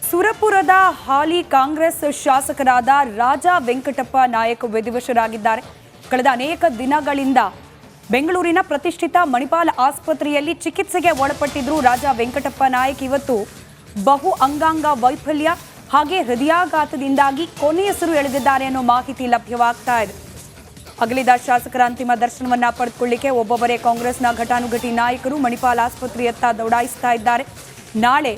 ಸುರಪುರದ ಹಾಲಿ ಕಾಂಗ್ರೆಸ್ ಶಾಸಕರಾದ ರಾಜಾ ವೆಂಕಟಪ್ಪ ನಾಯಕ್ ವಿಧಿವಶರಾಗಿದ್ದಾರೆ. ಕಳೆದ ಅನೇಕ ದಿನಗಳಿಂದ ಬೆಂಗಳೂರಿನ ಪ್ರತಿಷ್ಠಿತ ಮಣಿಪಾಲ್ ಆಸ್ಪತ್ರೆಯಲ್ಲಿ ಚಿಕಿತ್ಸೆಗೆ ಒಳಪಟ್ಟಿದ್ರು ರಾಜಾ ವೆಂಕಟಪ್ಪ ನಾಯಕ್. ಇವತ್ತು ಬಹು ಅಂಗಾಂಗ ವೈಫಲ್ಯ ಹಾಗೆ ಹೃದಯಾಘಾತದಿಂದಾಗಿ ಕೊನೆಯುಸಿರು ಎಳೆದಿದ್ದಾರೆ ಅನ್ನೋ ಮಾಹಿತಿ ಲಭ್ಯವಾಗ್ತಾ ಇದೆ. ಅಗಲಿದ ಶಾಸಕರ ಅಂತಿಮ ದರ್ಶನವನ್ನ ಪಡೆದುಕೊಳ್ಳಿಕ್ಕೆ ಒಬ್ಬೊಬ್ಬರೇ ಕಾಂಗ್ರೆಸ್ನ ಘಟಾನುಘಟಿ ನಾಯಕರು ಮಣಿಪಾಲ್ ಆಸ್ಪತ್ರೆಯತ್ತ ದೌಡಾಯಿಸ್ತಾ ಇದ್ದಾರೆ. ನಾಳೆ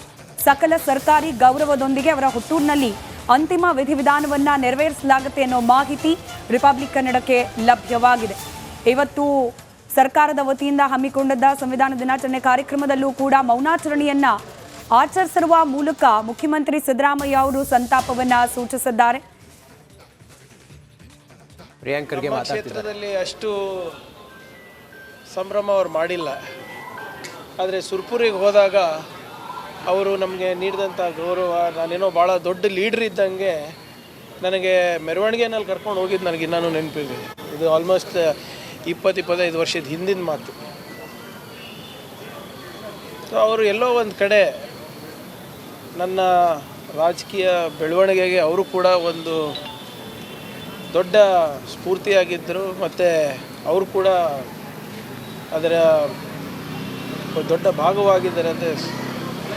ಸಕಲ ಸರ್ಕಾರಿ ಗೌರವದೊಂದಿಗೆ ಅವರ ಹುಟ್ಟೂರಿನಲ್ಲಿ ಅಂತಿಮ ವಿಧಿವಿಧಾನವನ್ನ ನೆರವೇರಿಸಲಾಗುತ್ತೆ ಅನ್ನೋ ಮಾಹಿತಿ ರಿಪಬ್ಲಿಕ್ ಕನ್ನಡಕ್ಕೆ ಲಭ್ಯವಾಗಿದೆ. ಇವತ್ತು ಸರ್ಕಾರದ ವತಿಯಿಂದ ಹಮ್ಮಿಕೊಂಡಿದ್ದ ಸಂವಿಧಾನ ದಿನಾಚರಣೆ ಕಾರ್ಯಕ್ರಮದಲ್ಲೂ ಕೂಡ ಮೌನಾಚರಣೆಯನ್ನ ಆಚರಿಸಿರುವ ಮೂಲಕ ಮುಖ್ಯಮಂತ್ರಿ ಸಿದ್ದರಾಮಯ್ಯ ಅವರು ಸಂತಾಪವನ್ನ ಸೂಚಿಸಿದ್ದಾರೆ. ಕ್ಷೇತ್ರದಲ್ಲಿ ಅಷ್ಟು ಸಂಭ್ರಮ ಅವರು ಮಾಡಿಲ್ಲ. ಆದರೆ ಸುರ್ಪುರಿಗೆ ಹೋದಾಗ ಅವರು ನಮಗೆ ನೀಡಿದಂಥ ಗೌರವ, ನಾನೇನೋ ಭಾಳ ದೊಡ್ಡ ಲೀಡ್ರ್ ಇದ್ದಂಗೆ ನನಗೆ ಮೆರವಣಿಗೆನಲ್ಲಿ ಕರ್ಕೊಂಡು ಹೋಗಿದ್ದು ನನಗೆ ಇನ್ನೂ ನೆನಪಿದೆ. ಇದು ಆಲ್ಮೋಸ್ಟ್ 20-25 ವರ್ಷದ ಹಿಂದಿನ ಮಾತು. ಸೊ ಅವರು ಎಲ್ಲೋ ಒಂದು ಕಡೆ ನನ್ನ ರಾಜಕೀಯ ಬೆಳವಣಿಗೆಗೆ ಅವರು ಕೂಡ ಒಂದು ದೊಡ್ಡ ಸ್ಫೂರ್ತಿಯಾಗಿದ್ದರು. ಮತ್ತು ಅವರು ಕೂಡ ಅದರ ದೊಡ್ಡ ಭಾಗವಾಗಿದ್ದಾರೆ ಅಂತ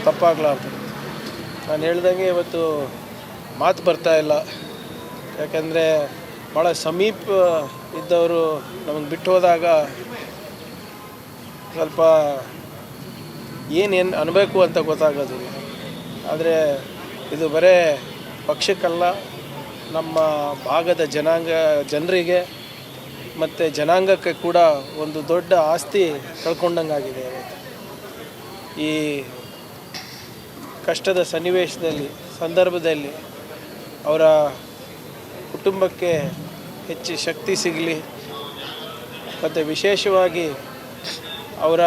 ತಪ್ಪಾಗಲಾರ್ದು. ನಾನು ಹೇಳ್ದಂಗೆ ಇವತ್ತು ಮಾತು ಬರ್ತಾ ಇಲ್ಲ. ಯಾಕೆಂದರೆ ಭಾಳ ಸಮೀಪ ಇದ್ದವರು ನಮಗೆ ಬಿಟ್ಟು ಹೋದಾಗ ಸ್ವಲ್ಪ ಏನೇನು ಅನ್ನಬೇಕು ಅಂತ ಗೊತ್ತಾಗೋದಿಲ್ಲ. ಆದರೆ ಇದು ಬರೇ ಪಕ್ಷಕ್ಕಲ್ಲ, ನಮ್ಮ ಭಾಗದ ಜನರಿಗೆ ಮತ್ತು ಜನಾಂಗಕ್ಕೆ ಕೂಡ ಒಂದು ದೊಡ್ಡ ಆಸ್ತಿ ಕಳ್ಕೊಂಡಂಗಾಗಿದೆ. ಈ ಕಷ್ಟದ ಸಂದರ್ಭದಲ್ಲಿ ಅವರ ಕುಟುಂಬಕ್ಕೆ ಹೆಚ್ಚು ಶಕ್ತಿ ಸಿಗಲಿ, ಮತ್ತು ವಿಶೇಷವಾಗಿ ಅವರ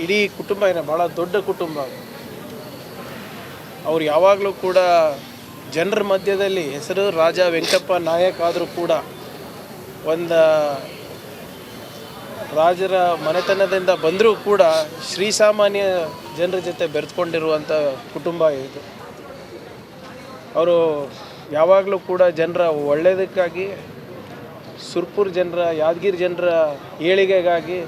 ಇಡೀ ಕುಟುಂಬ ಭಾಳ ದೊಡ್ಡ ಕುಟುಂಬ. ಅವ್ರು ಯಾವಾಗಲೂ ಕೂಡ ಜನರ ಮಧ್ಯದಲ್ಲಿ ಹೆಸರು ರಾಜಾ ವೆಂಕಟಪ್ಪ ನಾಯಕ್ ಆದರೂ ಕೂಡ ಒಂದು ರಾಜರ ಮನೆತನದಿಂದ ಬಂದರೂ ಕೂಡ ಶ್ರೀಸಾಮಾನ್ಯ ಜನರ ಜೊತೆ ಬೆರೆತ್ಕೊಂಡಿರುವಂಥ ಕುಟುಂಬ ಇದು. ಅವರು ಯಾವಾಗಲೂ ಕೂಡ ಜನರ ಒಳ್ಳೆಯದಕ್ಕಾಗಿ, ಸುರ್ಪುರ್ ಜನರ, ಯಾದಗಿರಿ ಜನರ ಏಳಿಗೆಗಾಗಿ,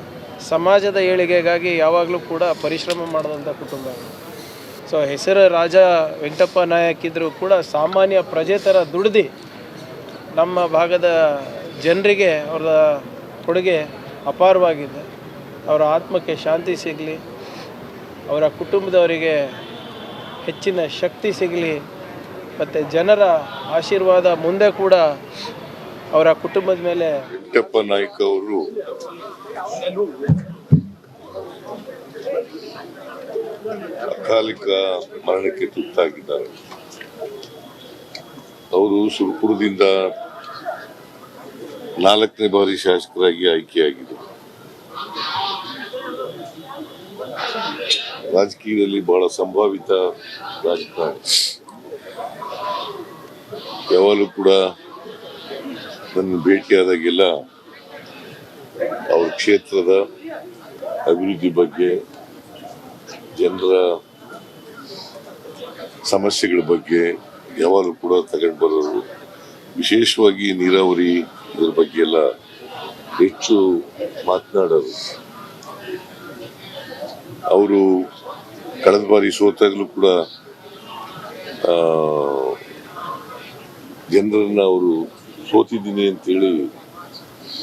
ಸಮಾಜದ ಏಳಿಗೆಗಾಗಿ ಯಾವಾಗಲೂ ಕೂಡ ಪರಿಶ್ರಮ ಮಾಡಿದಂಥ ಕುಟುಂಬ. ಸೊ ಹೆಸರು ರಾಜಾ ವೆಂಕಟಪ್ಪ ನಾಯಕ್ ಇದ್ದರೂ ಕೂಡ ಸಾಮಾನ್ಯ ಪ್ರಜೆ ಥರ ದುಡ್ದು ನಮ್ಮ ಭಾಗದ ಜನರಿಗೆ ಅವರ ಕೊಡುಗೆ ಅಪಾರವಾಗಿದೆ. ಅವರ ಆತ್ಮಕ್ಕೆ ಶಾಂತಿ ಸಿಗಲಿ, ಅವರ ಕುಟುಂಬದವರಿಗೆ ಹೆಚ್ಚಿನ ಶಕ್ತಿ ಸಿಗಲಿ, ಮತ್ತು ಜನರ ಆಶೀರ್ವಾದ ಮುಂದೆ ಕೂಡ ಅವರ ಕುಟುಂಬದ ಮೇಲೆ. ವೆಂಕಟಪ್ಪ ನಾಯಕ್ ಅವರು ಅಕಾಲಿಕ ಮರಣಕ್ಕೆ ತುತ್ತಾಗಿದ್ದಾರೆ. ಅವರು ಸುರ್ಪುರದಿಂದ 4ನೇ ಬಾರಿ ಶಾಸಕರಾಗಿ ಆಯ್ಕೆಯಾಗಿದ್ದರು. ರಾಜಕೀಯದಲ್ಲಿ ಬಹಳ ಸಂಭಾವಿತ ರಾಜಕಾರಣಿ. ಯಾವಾಗಲೂ ಕೂಡ ನನ್ನ ಭೇಟಿಯಾದಾಗೆಲ್ಲ ಅವ್ರ ಕ್ಷೇತ್ರದ ಅಭಿವೃದ್ಧಿ ಬಗ್ಗೆ, ಜನರ ಸಮಸ್ಯೆಗಳ ಬಗ್ಗೆ ಯಾವಾಗಲೂ ಕೂಡ ತಗೊಂಡು ಬರೋರು. ವಿಶೇಷವಾಗಿ ನೀರಾವರಿ ಇದ್ರ ಬಗ್ಗೆ ಎಲ್ಲ ಹೆಚ್ಚು ಮಾತನಾಡೋರು. ಅವರು ಕಳೆದ ಬಾರಿ ಸೋತಾಗಲೂ ಕೂಡ ಜನರನ್ನ ಅವರು ಸೋತಿದ್ದೀನಿ ಅಂತೇಳಿ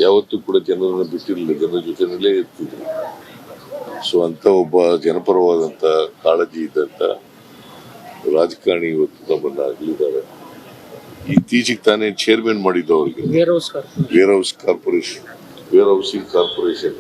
ಯಾವತ್ತೂ ಕೂಡ ಜನರನ್ನ ಬಿಟ್ಟಿರಲಿಲ್ಲ, ಜನರ ಜೊತೆನಲ್ಲೇ ಇರ್ತಿದ್ರು. ಸೊ ಅಂತ ಒಬ್ಬ ಜನಪರವಾದಂಥ ಕಾಳಜಿ ಇದ್ದಂಥ ರಾಜಕಾರಣಿ ಇವತ್ತು ನಮ್ಮನ್ನ ಅಗಲಿದ್ದಾರೆ. ಇತ್ತೀಚೆಗೆ ತಾನೇ ಚೇರ್ಮನ್ ಮಾಡಿದ್ದು ಅವರಿಗೆ ವೇರ್ ಹೌಸಿಂಗ್ ಕಾರ್ಪೊರೇಷನ್